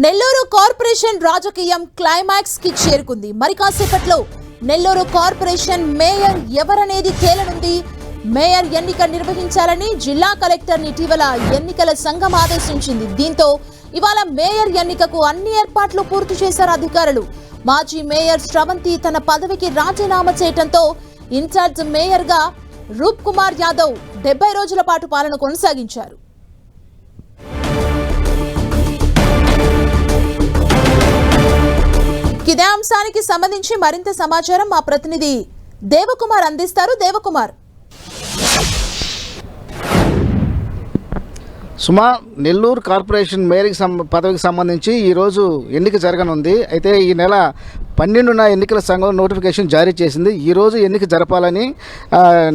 Nellore corporation రాజకీయం climax కి చేరుకుంది. మరి కాసేపట్లో నెల్లూరు కార్పొరేషన్ మేయర్ ఎవరనేది తేలనుంది. మేయర్ ఎన్నిక నిర్వహించాలని జిల్లా కలెక్టర్ ఇటీవల ఎన్నికల సంఘం ఆదేశించింది. దీంతో ఇవాళ మేయర్ ఎన్నికకు అన్ని ఏర్పాట్లు పూర్తి చేశారు అధికారులు. మాజీ మేయర్ శ్రవంతి తన పదవికి రాజీనామా చేయడంతో ఇన్ఛార్జ్ మేయర్ గా రూప్ కుమార్ యాదవ్ 70 రోజుల పాటు పాలన కొనసాగించారు. ఇదే అంశానికి సంబంధించి మరింత సమాచారం మా ప్రతినిధి దేవకుమార్ అందిస్తారు. దేవకుమార్, సుమా, నెల్లూరు కార్పొరేషన్ మేయర్ పదవికి సంబంధించి ఈరోజు ఎన్నిక జరగనుంది. అయితే ఈ నెల 12న ఎన్నికల సంఘం నోటిఫికేషన్ జారీ చేసింది. ఈరోజు ఎన్నిక జరపాలని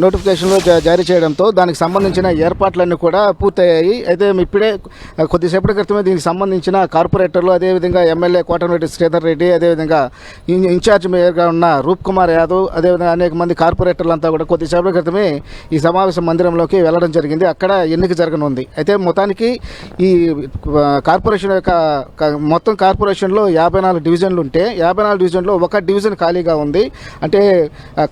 నోటిఫికేషన్లో జారీ చేయడంతో దానికి సంబంధించిన ఏర్పాట్లన్నీ కూడా పూర్తయ్యాయి. అయితే ఇప్పుడే కొద్దిసేపటి క్రితమే దీనికి సంబంధించిన కార్పొరేటర్లు, అదేవిధంగా ఎమ్మెల్యే కోటమిరెడ్డి శ్రీధర్ రెడ్డి, అదేవిధంగా ఇన్ఛార్జ్ మేయర్గా ఉన్న రూప్ కుమార్ యాదవ్, అదేవిధంగా అనేక మంది కార్పొరేటర్లు అంతా కూడా కొద్దిసేపటి క్రితమే ఈ సమావేశ మందిరంలోకి వెళ్ళడం జరిగింది. అక్కడ ఎన్నిక జరగనుంది. అయితే మొత్తానికి ఈ కార్పొరేషన్ యొక్క మొత్తం కార్పొరేషన్లో 54 డివిజన్లు ఉంటే 54 డివిజన్లో ఒక డివిజన్ ఖాళీగా ఉంది. అంటే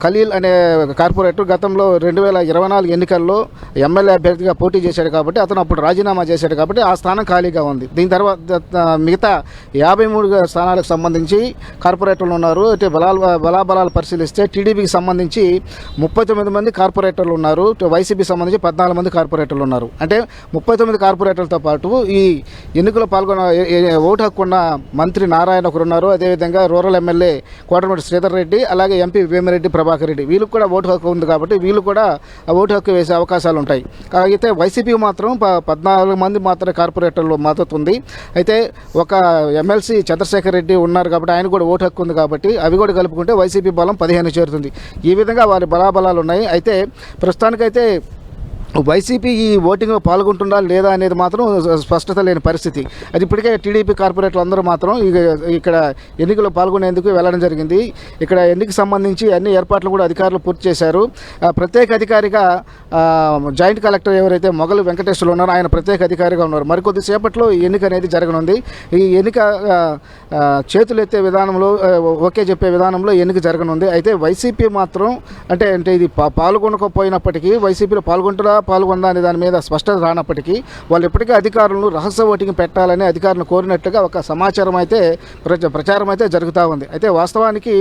ఖలీల్ అనే కార్పొరేటర్ గతంలో 2024 ఎన్నికల్లో ఎమ్మెల్యే అభ్యర్థిగా పోటీ చేశాడు కాబట్టి అతను అప్పుడు రాజీనామా చేశాడు కాబట్టి ఆ స్థానం ఖాళీగా ఉంది. దీని తర్వాత మిగతా 53 స్థానాలకు సంబంధించి కార్పొరేటర్లు ఉన్నారు. అంటే బలాబలాలు పరిశీలిస్తే టీడీపీకి సంబంధించి 39 మంది కార్పొరేటర్లు ఉన్నారు. వైసీపీకి సంబంధించి 14 మంది కార్పొరేటర్లు ఉన్నారు. అంటే 39 కార్పొరేటర్లతో పాటు ఈ ఎన్నికల్లో పాల్గొన్న ఓటు హక్కు ఉన్న మంత్రి నారాయణ ఒకరు ఉన్నారు. అదేవిధంగా రూరల్ ఎమ్మెల్యే కోటమిరెడ్డి శ్రీధర్ రెడ్డి, అలాగే ఎంపీ వేమిరెడ్డి ప్రభాకర్ రెడ్డి, వీళ్ళకి కూడా ఓటు హక్కు ఉంది కాబట్టి వీళ్ళు కూడా ఓటు హక్కు వేసే అవకాశాలు ఉంటాయి. అయితే వైసీపీ మాత్రం 14 మంది మాత్రమే కార్పొరేటర్లు మద్దతు ఉంది. అయితే ఒక ఎమ్మెల్సీ చంద్రశేఖర్ రెడ్డి ఉన్నారు కాబట్టి ఆయన కూడా ఓటు హక్కు ఉంది కాబట్టి అవి కూడా కలుపుకుంటే వైసీపీ బలం 15 చేరుతుంది. ఈ విధంగా వారి బలాబలాలు ఉన్నాయి. అయితే ప్రస్తుతానికైతే వైసీపీ ఈ ఓటింగ్లో పాల్గొంటుందా లేదా అనేది మాత్రం స్పష్టత లేని పరిస్థితి. అది ఇప్పటికే టీడీపీ కార్పొరేటర్లు అందరూ మాత్రం ఇక్కడ ఎన్నికల్లో పాల్గొనేందుకు వెళ్ళడం జరిగింది. ఇక్కడ ఎన్నికకు సంబంధించి అన్ని ఏర్పాట్లు కూడా అధికారులు పూర్తి చేశారు. ప్రత్యేక అధికారిగా జాయింట్ కలెక్టర్ ఎవరైతే మొగలు వెంకటేశ్వర్లు ఉన్నారో ఆయన ప్రత్యేక అధికారిగా ఉన్నారు. మరికొద్దిసేపట్లో ఈ ఎన్నిక అనేది జరగనుంది. ఈ ఎన్నిక చేతులు ఎత్తే విధానంలో ఓకే చెప్పే విధానంలో ఎన్నిక జరగనుంది. అయితే వైసీపీ మాత్రం అంటే ఇది పాల్గొనకపోయినప్పటికీ వైసీపీలో పాల్గొందా అనే దాని మీద స్పష్టత రానప్పటికీ వాళ్ళు ఇప్పటికే అధికారులను రహస్య ఓటింగ్ పెట్టాలని అధికారులను కోరినట్లుగా ఒక సమాచారం అయితే ప్రచారం అయితే జరుగుతూ ఉంది. అయితే వాస్తవానికి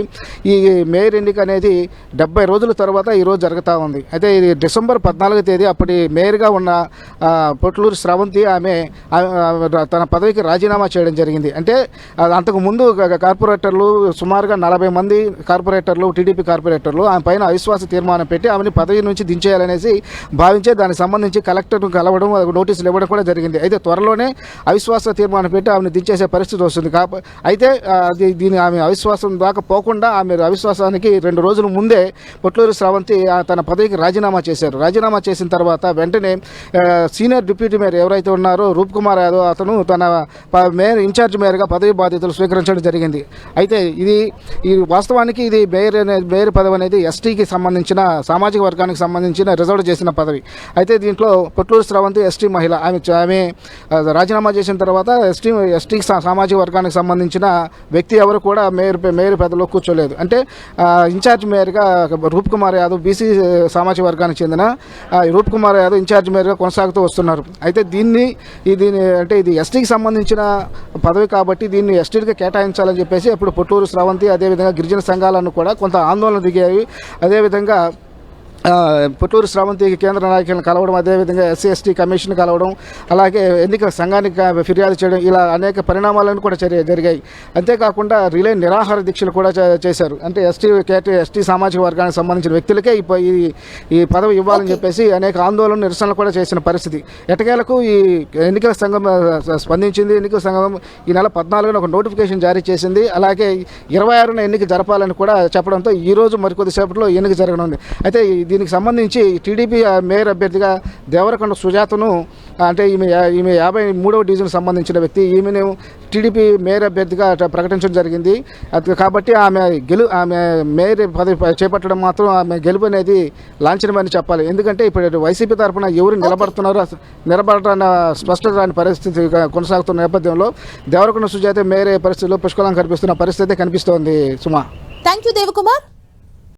ఈ మేయర్ ఎన్నిక అనేది 70 రోజుల తర్వాత ఈరోజు జరుగుతూ ఉంది. అయితే ఇది డిసెంబర్ 14వ తేదీ అప్పటి మేయర్గా ఉన్న పొట్లూరు శ్రవంతి ఆమె తన పదవికి రాజీనామా చేయడం జరిగింది. అంటే అంతకుముందు కార్పొరేటర్లు సుమారుగా 40 మంది కార్పొరేటర్లు, టీడీపీ కార్పొరేటర్లు ఆమె పైన అవిశ్వాస తీర్మానం పెట్టి ఆమెని పదవి నుంచి దించేయాలనేసి భావించే దానికి సంబంధించి కలెక్టర్ను కలవడం, నోటీసులు ఇవ్వడం కూడా జరిగింది. అయితే త్వరలోనే అవిశ్వాస తీర్మానం పెట్టి ఆమెను దించేసే పరిస్థితి వస్తుంది. అయితే ఆమె అవిశ్వాసం దాకా పోకుండా ఆమె అవిశ్వాసానికి 2 రోజుల ముందే పొట్లూరు శ్రవంతి తన పదవికి రాజీనామా చేశారు. రాజీనామా చేసిన తర్వాత వెంటనే సీనియర్ డిప్యూటీ మేయర్ ఎవరైతే ఉన్నారో రూప్ కుమార్ యాదవ్ అతను తన మేయర్ ఇన్ఛార్జ్ మేయర్గా పదవి బాధ్యతలు స్వీకరించడం జరిగింది. అయితే ఈ వాస్తవానికి ఇది మేయర్ పదవి అనేది ఎస్టీకి సంబంధించిన సామాజిక వర్గానికి సంబంధించిన రిజర్వ్ చేసిన పదవి. అయితే దీంట్లో పొట్లూరు శ్రవంతి ఎస్టీ మహిళ. ఆమె రాజీనామా చేసిన తర్వాత ఎస్టీ సామాజిక వర్గానికి సంబంధించిన వ్యక్తి ఎవరు కూడా మేయర్ పదవిలో కూర్చోలేదు. అంటే ఇన్ఛార్జ్ మేయర్గా రూప్ కుమార్ యాదవ్ బీసీ సామాజిక వర్గానికి చెందిన రూప్ కుమార్ యాదవ్ ఇన్ఛార్జ్ మేయర్గా కొనసాగుతూ వస్తున్నారు. అయితే దీన్ని అంటే ఇది ఎస్టీకి సంబంధించిన పదవి కాబట్టి దీన్ని ఎస్టీకి కేటాయించాలని చెప్పేసి ఇప్పుడు పొట్లూరు శ్రవంతి అదేవిధంగా గిరిజన సంఘాలను కూడా కొంత ఆందోళన దిగాయి. అదేవిధంగా పొట్లూరు శ్రవంతికి కేంద్ర నాయకులను కలవడం, అదేవిధంగా ఎస్సీ ఎస్టీ కమిషన్ కలవడం, అలాగే ఎన్నికల సంఘానికి ఫిర్యాదు చేయడం, ఇలా అనేక పరిణామాలను కూడా జరిగాయి. అంతేకాకుండా రిలే నిరాహార దీక్షలు కూడా చేశారు. అంటే ఎస్టీ సామాజిక వర్గానికి సంబంధించిన వ్యక్తులకే ఈ పదవి ఇవ్వాలని చెప్పేసి అనేక ఆందోళన నిరసనలు కూడా చేసిన పరిస్థితి. ఎటకేలకు ఈ ఎన్నికల సంఘం స్పందించింది. ఎన్నికల సంఘం ఈ నెల 14న ఒక నోటిఫికేషన్ జారీ చేసింది. అలాగే 26న ఎన్నిక జరపాలని కూడా చెప్పడంతో ఈరోజు మరికొద్దిసేపట్లో ఎన్నిక జరగనుంది. అయితే దీనికి సంబంధించి టీడీపీ మేయర్ అభ్యర్థిగా దేవరకొండ సుజాతను అంటే ఈమె 53వ డివిజన్కి సంబంధించిన వ్యక్తి. ఈమెను టీడీపీ మేయర్ అభ్యర్థిగా ప్రకటించడం జరిగింది. కాబట్టి ఆమె మేయర్ పదవి చేపట్టడం మాత్రం ఆమె గెలుపు అనేది లాంఛనమని చెప్పాలి. ఎందుకంటే ఇప్పుడు వైసీపీ తరఫున ఎవరు నిలబడటాన్న స్పష్టత రాని పరిస్థితి కొనసాగుతున్న నేపథ్యంలో దేవరకొండ సుజాత మేయర్ పరిస్థితుల్లో పుష్కలం కనిపిస్తున్న పరిస్థితి కనిపిస్తోంది. సుమా, థ్యాంక్ యూ దేవకుమార్.